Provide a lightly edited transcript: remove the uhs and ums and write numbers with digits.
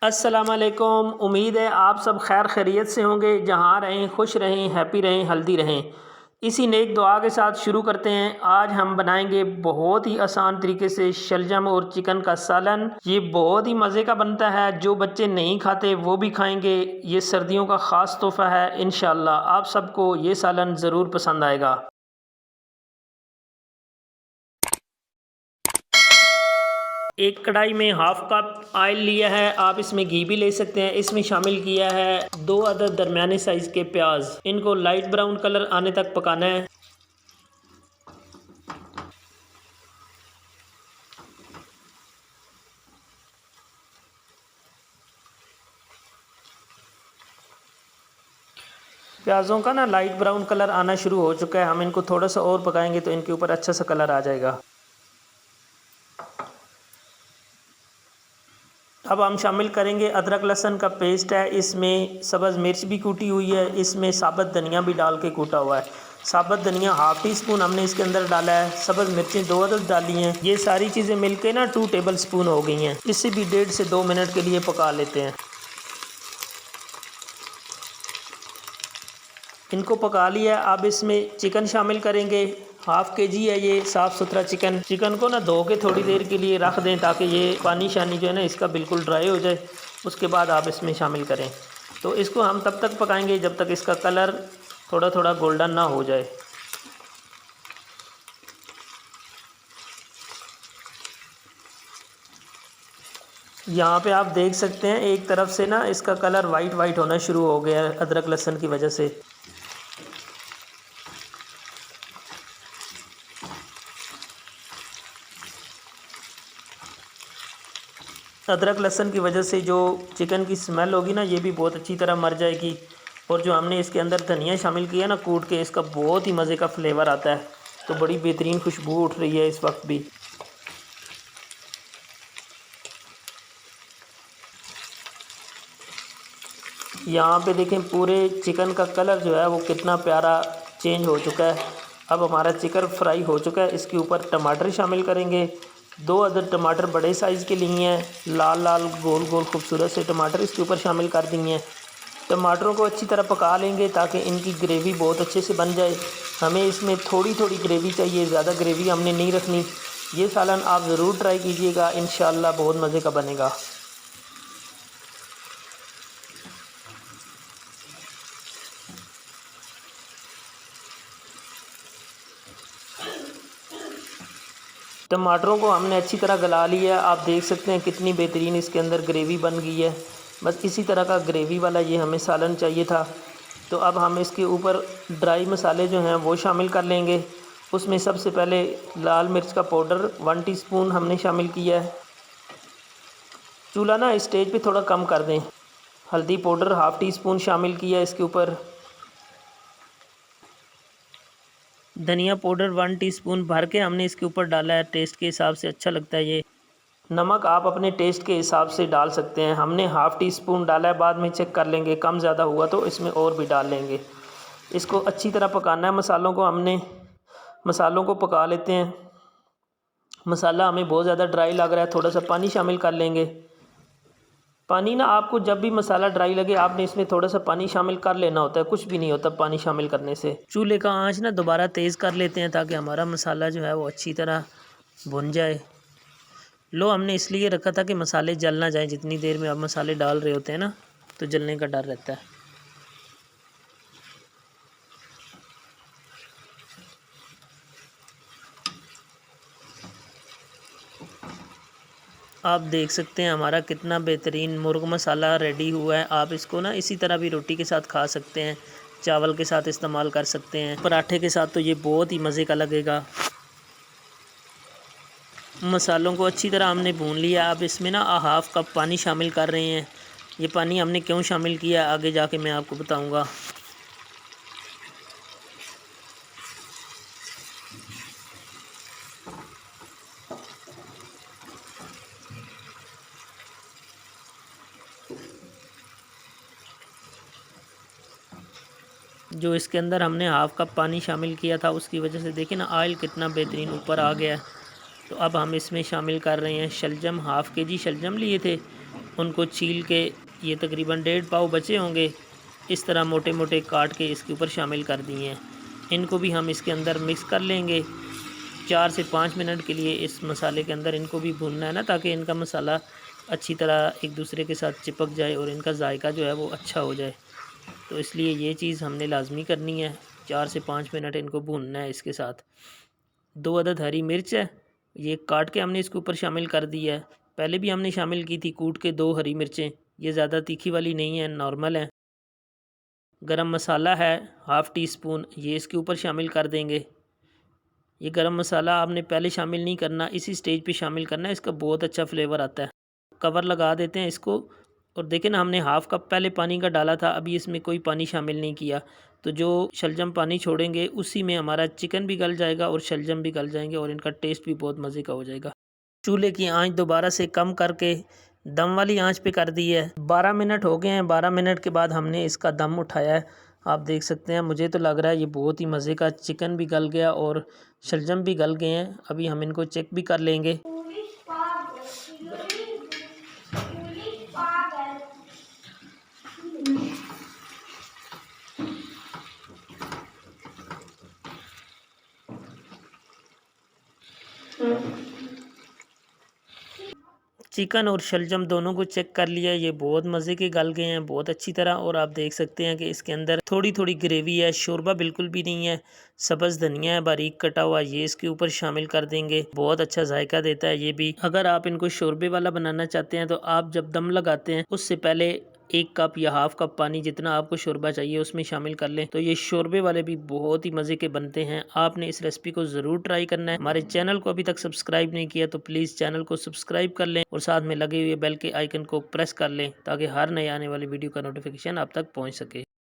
अस्सलामुअलैकुम। उम्मीद है आप सब खैर खैरियत से होंगे। जहाँ रहें खुश रहें, हैप्पी रहें, हेल्दी रहें। इसी नेक दुआ के साथ शुरू करते हैं। आज हम बनाएंगे बहुत ही आसान तरीके से शलजम और चिकन का सालन। ये बहुत ही मज़े का बनता है। जो बच्चे नहीं खाते वो भी खाएंगे। ये सर्दियों का ख़ास तोहफ़ा है। इंशाल्लाह आप सबको ये सालन ज़रूर पसंद आएगा। एक कढ़ाई में हाफ कप ऑयल लिया है। आप इसमें घी भी ले सकते हैं। इसमें शामिल किया है 2 अदद दरमियाने साइज़ के प्याज। इनको लाइट ब्राउन कलर आने तक पकाना है। प्याज़ों का ना लाइट ब्राउन कलर आना शुरू हो चुका है। हम इनको थोड़ा सा और पकाएंगे तो इनके ऊपर अच्छा सा कलर आ जाएगा। अब हम शामिल करेंगे अदरक लहसुन का पेस्ट है। इसमें सब्ज़ मिर्च भी कूटी हुई है। इसमें साबुत धनिया भी डाल के कूटा हुआ है। साबुत धनिया हाफ़ टी स्पून हमने इसके अंदर डाला है। सब्ज़ मिर्चें 2 अदद डाली हैं। ये सारी चीज़ें मिलके ना 2 टेबल स्पून हो गई हैं। इसे भी 1.5 से 2 मिनट के लिए पका लेते हैं। इनको पका लिया। अब इसमें चिकन शामिल करेंगे। हाफ़ केजी है ये साफ़ सुथरा चिकन। चिकन को ना धो के थोड़ी देर के लिए रख दें ताकि ये पानी शानी जो है ना इसका बिल्कुल ड्राई हो जाए। उसके बाद आप इसमें शामिल करें। तो इसको हम तब तक पकाएंगे जब तक इसका कलर थोड़ा थोड़ा गोल्डन ना हो जाए। यहाँ पे आप देख सकते हैं एक तरफ से ना इसका कलर वाइट वाइट होना शुरू हो गया है अदरक लहसुन की वजह से। अदरक लहसुन की वजह से जो चिकन की स्मेल होगी ना ये भी बहुत अच्छी तरह मर जाएगी। और जो हमने इसके अंदर धनिया शामिल किया ना कूट के, इसका बहुत ही मज़े का फ्लेवर आता है। तो बड़ी बेहतरीन खुशबू उठ रही है इस वक्त भी। यहाँ पे देखें पूरे चिकन का कलर जो है वो कितना प्यारा चेंज हो चुका है। अब हमारा चिकन फ्राई हो चुका है। इसके ऊपर टमाटर शामिल करेंगे। 2 अदद टमाटर बड़े साइज़ के लिए हैं। लाल लाल गोल गोल खूबसूरत से टमाटर इसके ऊपर शामिल कर दिए हैं। टमाटरों को अच्छी तरह पका लेंगे ताकि इनकी ग्रेवी बहुत अच्छे से बन जाए। हमें इसमें थोड़ी थोड़ी ग्रेवी चाहिए, ज़्यादा ग्रेवी हमने नहीं रखनी। ये सालन आप ज़रूर ट्राई कीजिएगा, इंशाल्लाह बहुत मज़े का बनेगा। टमाटरों को हमने अच्छी तरह गला लिया है। आप देख सकते हैं कितनी बेहतरीन इसके अंदर ग्रेवी बन गई है। बस इसी तरह का ग्रेवी वाला ये हमें सालन चाहिए था। तो अब हम इसके ऊपर ड्राई मसाले जो हैं वो शामिल कर लेंगे। उसमें सबसे पहले लाल मिर्च का पाउडर 1 टीस्पून हमने शामिल किया है। चूल्हा ना इस स्टेज पे थोड़ा कम कर दें। हल्दी पाउडर हाफ़ टी स्पून शामिल किया इसके ऊपर। धनिया पाउडर 1 टीस्पून भर के हमने इसके ऊपर डाला है। टेस्ट के हिसाब से अच्छा लगता है ये। नमक आप अपने टेस्ट के हिसाब से डाल सकते हैं। हमने हाफ़ टी स्पून डाला है, बाद में चेक कर लेंगे, कम ज़्यादा हुआ तो इसमें और भी डाल लेंगे। इसको अच्छी तरह पकाना है। मसालों को पका लेते हैं। मसाला हमें बहुत ज़्यादा ड्राई लग रहा है, थोड़ा सा पानी शामिल कर लेंगे। पानी ना आपको जब भी मसाला ड्राई लगे आपने इसमें थोड़ा सा पानी शामिल कर लेना होता है। कुछ भी नहीं होता पानी शामिल करने से। चूल्हे का आंच ना दोबारा तेज़ कर लेते हैं ताकि हमारा मसाला जो है वो अच्छी तरह भुन जाए। लो हमने इसलिए रखा था कि मसाले जल ना जाए। जितनी देर में आप मसाले डाल रहे होते हैं ना तो जलने का डर रहता है। आप देख सकते हैं हमारा कितना बेहतरीन मुर्ग मसाला रेडी हुआ है। आप इसको ना इसी तरह भी रोटी के साथ खा सकते हैं, चावल के साथ इस्तेमाल कर सकते हैं, पराठे के साथ तो ये बहुत ही मज़े का लगेगा। मसालों को अच्छी तरह हमने भून लिया। अब इसमें ना हाफ़ कप पानी शामिल कर रहे हैं। ये पानी हमने क्यों शामिल किया आगे जाके मैं आपको बताऊंगा। जो इसके अंदर हमने हाफ़ कप पानी शामिल किया था उसकी वजह से देखिए ना ऑयल कितना बेहतरीन ऊपर आ गया है। तो अब हम इसमें शामिल कर रहे हैं शलजम। हाफ़ केजी शलजम लिए थे, उनको छील के, ये तकरीबन 1.5 पाव बचे होंगे, इस तरह मोटे मोटे काट के इसके ऊपर शामिल कर दिए हैं। इनको भी हम इसके अंदर मिक्स कर लेंगे। 4 से 5 मिनट के लिए इस मसाले के अंदर इनको भी भूनना है ना, ताकि इनका मसाला अच्छी तरह एक दूसरे के साथ चिपक जाए और इनका जायका जो है वो अच्छा हो जाए। तो इसलिए ये चीज़ हमने लाजमी करनी है, 4 से 5 मिनट इनको भूनना है इसके साथ। 2 अदद हरी मिर्च है, ये काट के हमने इसके ऊपर शामिल कर दिया है। पहले भी हमने शामिल की थी कूट के 2 हरी मिर्चें, ये ज़्यादा तीखी वाली नहीं है, नॉर्मल है। गरम मसाला है हाफ़ टी स्पून, ये इसके ऊपर शामिल कर देंगे। ये गरम मसाला आपने पहले शामिल नहीं करना, इसी स्टेज पे शामिल करना है, इसका बहुत अच्छा फ्लेवर आता है। कवर लगा देते हैं इसको, और देखें ना, हमने हाफ़ कप पहले पानी का डाला था, अभी इसमें कोई पानी शामिल नहीं किया। तो जो शलजम पानी छोड़ेंगे उसी में हमारा चिकन भी गल जाएगा और शलजम भी गल जाएंगे और इनका टेस्ट भी बहुत मज़े का हो जाएगा। चूल्हे की आंच दोबारा से कम करके दम वाली आंच पे कर दी है। 12 मिनट हो गए हैं। 12 मिनट के बाद हमने इसका दम उठाया है। आप देख सकते हैं, मुझे तो लग रहा है ये बहुत ही मज़े का चिकन भी गल गया और शलजम भी गल गए हैं। अभी हम इनको चेक भी कर लेंगे। चिकन और शलजम दोनों को चेक कर लिया, ये बहुत मज़े के गल गए हैं, बहुत अच्छी तरह। और आप देख सकते हैं कि इसके अंदर थोड़ी थोड़ी ग्रेवी है, शोरबा बिल्कुल भी नहीं है। सब्ज़ धनिया है बारीक कटा हुआ, ये इसके ऊपर शामिल कर देंगे, बहुत अच्छा जायका देता है ये भी। अगर आप इनको शोरबे वाला बनाना चाहते हैं तो आप जब दम लगाते हैं उससे पहले 1 कप या हाफ़ कप पानी, जितना आपको शोरबा चाहिए उसमें शामिल कर लें, तो ये शोरबे वाले भी बहुत ही मज़े के बनते हैं। आपने इस रेसिपी को ज़रूर ट्राई करना है। हमारे चैनल को अभी तक सब्सक्राइब नहीं किया तो प्लीज़ चैनल को सब्सक्राइब कर लें और साथ में लगे हुए बेल के आइकन को प्रेस कर लें, ताकि हर नए आने वाली वीडियो का नोटिफिकेशन आप तक पहुँच सके।